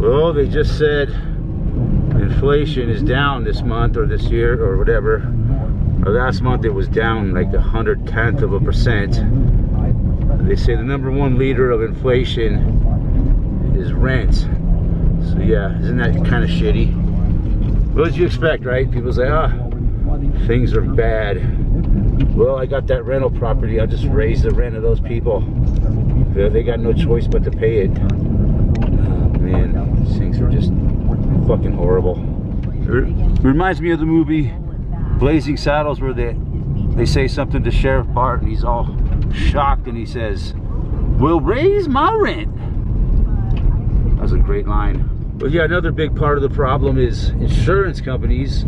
Well, they just said inflation is down this month or this year or whatever. Last month it was down like 100/10%. They say the #1 leader of inflation is rent. So yeah, isn't that kind of shitty? What did you expect, right? People say, things are bad. Well, I got that rental property. I'll just raise the rent of those people. They got no choice but to pay it. Man, these things are just fucking horrible. It reminds me of the movie Blazing Saddles, where they say something to Sheriff Bart and he's all shocked and he says, "We'll raise my rent." That was a great line. But yeah, another big part of the problem is insurance companies.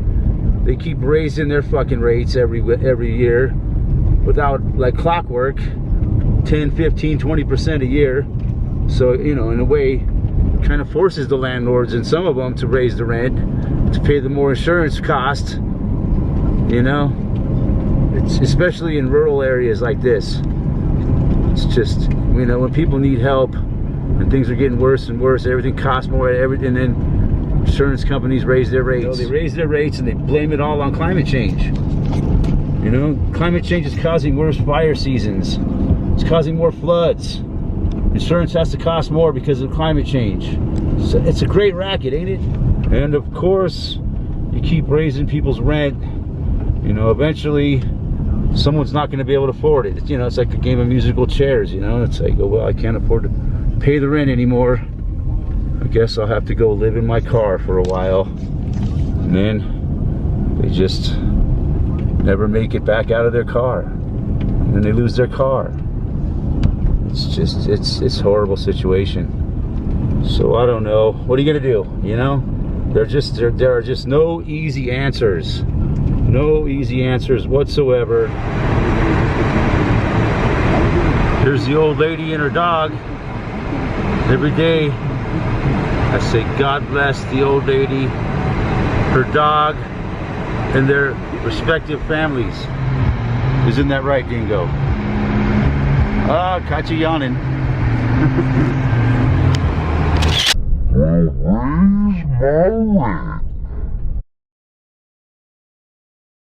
They keep raising their fucking rates every year without, like clockwork, 10, 15, 20% a year. So, you know, in a way, kind of forces the landlords and some of them to raise the rent to pay the more insurance cost. You know, it's especially in rural areas like this. It's just, you know, when people need help and things are getting worse and worse, everything costs more, and then insurance companies raise their rates. You know, they raise their rates and they blame it all on climate change. You know, climate change is causing worse fire seasons. It's causing more floods. Insurance has to cost more because of climate change. So it's a great racket, ain't it? And of course, you keep raising people's rent. You know, eventually, someone's not going to be able to afford it. You know, it's like a game of musical chairs. You know, it's like, oh well, I can't afford to pay the rent anymore. I guess I'll have to go live in my car for a while. And then they just never make it back out of their car. And then they lose their car. It's just, it's a horrible situation. So I don't know. What are you gonna do? You know, there are just no easy answers. No easy answers whatsoever. Here's the old lady and her dog. Every day I say, God bless the old lady, her dog, and their respective families. Isn't that right, Dingo? Ah, caught you yawning. Raise my rent.